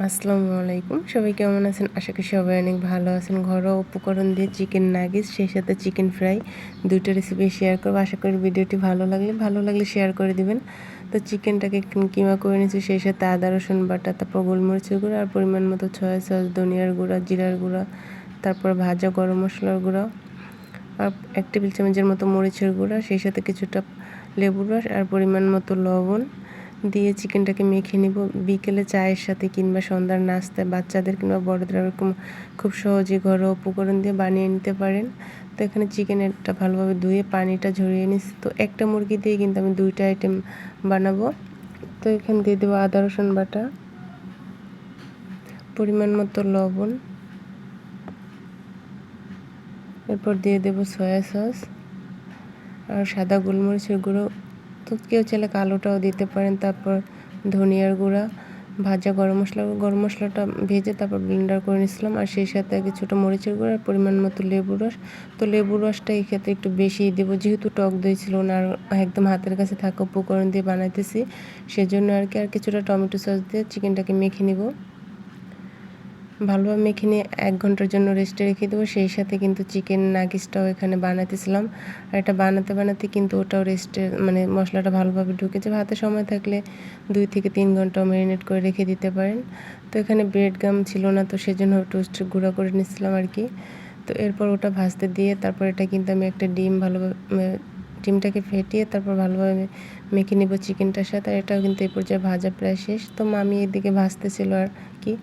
আসসালামু আলাইকুম। সবাই কেমন আছেন? আশা করি সবাই অনেক ভালো আছেন। ঘরোয়া উপকরণ দিয়ে চিকেন নাগেটস, সেই সাথে চিকেন ফ্রাই ২ টা রেসিপি শেয়ার করব। আশা করি ভিডিওটি ভালো লাগলে শেয়ার করে দিবেন। তো চিকেনটাকে কিমা করে নিয়েছি, সেই সাথে আদা রসুন বাটা, তারপর গোলমরিচের গুঁড়া আর পরিমাণ মতো সয়া সস, ধনিয়ার গুঁড়া, জিরার গুঁড়া, তারপর ভাজা গরম মশলার গুঁড়া আর ১ টেবিল চামচের মতো মরিচের গুঁড়া, সেই সাথে কিছুটা লেবুর রস আর পরিমাণ মতো লবণ দিয়ে চিকেনটাকে মেখে নিব। বিকেলে চায়ের সাথে কিংবা সন্ধ্যার নাস্তায় বাচ্চাদের কিংবা বড়দের এরকম খুব সহজে ঘরোয়া উপকরণ দিয়ে বানিয়ে নিতে পারেন। তো এখানে চিকেনটা ভালোভাবে ধুয়ে পানিটা ঝরিয়ে নিচ্ছি। তো একটা মুরগি দিয়ে কিন্তু আমি 2টা আইটেম বানাবো। তো এখানে দিয়ে দেবো আদা রসুন বাটা, পরিমাণ মতো লবণ, এরপর দিয়ে দেবো সয়া সস আর সাদা গোলমরিচের গুঁড়ো। তো কেউ চাইলে কালোটাও দিতে পারেন। তারপর ধনিয়ার গুঁড়া, ভাজা গরম মশলাটা ভেজে তারপর ব্লেন্ডার করে নিয়েছিলাম। আর সেই সাথে কিছুটা মরিচের গুঁড়া আর পরিমাণ মতো লেবুর রস। তো লেবুর রসটা এই ক্ষেত্রে একটু বেশিই দেবো, যেহেতু টক দই ছিল না আর একদম হাতের কাছে থাকা উপকরণ দিয়ে বানাইতেছি, সেজন্য আর কিছুটা টমেটো সস দিয়ে চিকেনটাকে মেখে নিব। ভালোভাবে মেখে নিয়ে ১ ঘন্টার জন্য রেস্টে রেখে দেবো। সেই সাথে কিন্তু চিকেন নাগেটসটাও এখানে বানাতেছিলাম। আর এটা বানাতে কিন্তু ওটাও রেস্টে মশলাটা ভালোভাবে ঢুকে যাবে। হাতে সময় থাকলে ২ থেকে ৩ ঘন্টাও ম্যারিনেট করে রেখে দিতে পারেন। তো এখানে ব্রেড গাম ছিল না, তো সেজন্য টোস্ট গুঁড়া করে নিচ্ছিলাম আর কি। তো এরপর ওটা ভাজতে দিয়ে তারপর এটা কিন্তু আমি একটা ডিমটাকে ফেটিয়ে তারপর ভালোভাবে মেখে নিব চিকেনটার সাথে। আর এটাও কিন্তু এই পর্যায়ে ভাজা প্রায় শেষ। তো মামি এদিকে ভাজতেছিল আর কি।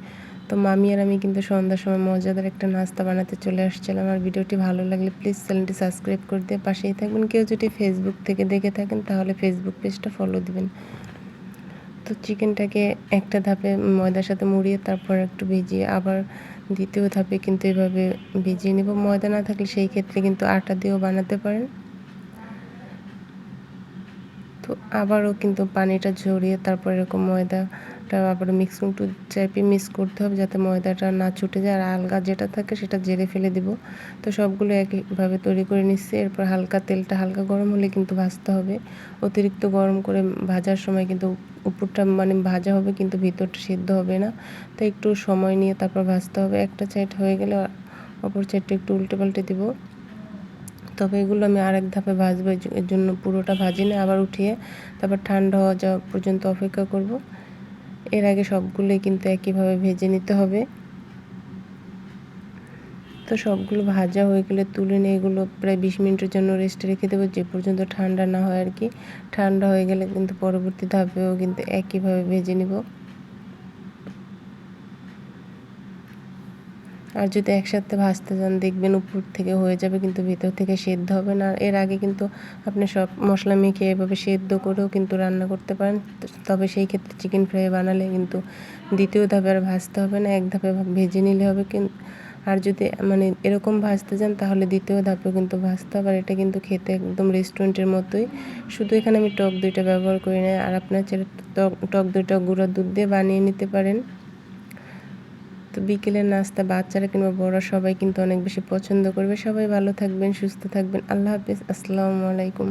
তো মামি আর আমি কিন্তু সন্ধ্যার সময় মজাদার একটা নাস্তা বানাতে চলে আসছিলাম। আর ভিডিওটি ভালো লাগলে প্লিজ চ্যানেলটি সাবস্ক্রাইব করে দিয়ে পাশেই থাকবেন। কেউ যদি ফেসবুক থেকে দেখে থাকেন তাহলে ফেসবুক পেজটা ফলো দিবেন। তো চিকেনটাকে একটা ধাপে ময়দার সাথে মুড়িয়ে তারপর একটু ভিজিয়ে আবার দ্বিতীয় ধাপে কিন্তু এভাবে ভিজিয়ে নেব। ময়দা না থাকলে সেই ক্ষেত্রে কিন্তু আটা দিয়েও বানাতে পারেন। তো আবারও কিন্তু পানিটা ঝরিয়ে তারপর এরকম ময়দাটা আবার চাপিয়ে মিক্স করতে হবে, যাতে ময়দাটা না ছুটে যায়। আর আলগা যেটা থাকে সেটা ঝেড়ে ফেলে দিব। তো সবগুলো একইভাবে তৈরি করে নিচ্ছি। এরপর তেলটা হালকা গরম হলে কিন্তু ভাজতে হবে। অতিরিক্ত গরম করে ভাজার সময় কিন্তু উপরটা ভাজা হবে কিন্তু ভিতরটা সিদ্ধ হবে না। তো একটু সময় নিয়ে তারপর ভাজতে হবে। একটা সাইড হয়ে গেলে অপর সাইডটা একটু উল্টে পাল্টে দিব। তবে এগুলো আমি আরেক ধাপে ভাজবো, এর জন্য পুরোটা ভাজি না, আবার উঠিয়ে তারপর ঠান্ডা হওয়া যাওয়া পর্যন্ত অপেক্ষা করব। এর আগে সবগুলোই কিন্তু একইভাবে ভেজে নিতে হবে। তো সবগুলো ভাজা হয়ে গেলে তুলে নিয়ে এগুলো প্রায় ২০ মিনিটের জন্য রেস্টে রেখে দেবো, যে পর্যন্ত ঠান্ডা না হয় আর কি। ঠান্ডা হয়ে গেলে কিন্তু পরবর্তী ধাপেও কিন্তু একইভাবে ভেজে নিব। আর যদি একসাথে ভাজতে যান দেখবেন উপর থেকে হয়ে যাবে কিন্তু ভিতর থেকে সেদ্ধ হবে না। এর আগে কিন্তু আপনি সব মশলা মেখে এভাবে সেদ্ধ করেও কিন্তু রান্না করতে পারেন। তবে সেই ক্ষেত্রে চিকেন ফ্রাই বানালে কিন্তু দ্বিতীয় ধাপে আর ভাজতে হবে না, এক ধাপে ভেজে নিলে হবে। আর যদি এরকম ভাজতে যান তাহলে দ্বিতীয় ধাপেও কিন্তু ভাজতে হবে। আর এটা কিন্তু খেতে একদম রেস্টুরেন্টের মতোই, শুধু এখানে আমি টক দইটা ব্যবহার করি না। আর আপনার চাইলে টক দইটা গুঁড়া দুধ দিয়ে বানিয়ে নিতে পারেন। তো বিকেলের নাস্তা বাচ্চারা কিংবা বড়রা সবাই কিন্তু অনেক বেশি পছন্দ করবে। সবাই ভালো থাকবেন, সুস্থ থাকবেন। আল্লাহ হাফেজ। আসসালামু আলাইকুম।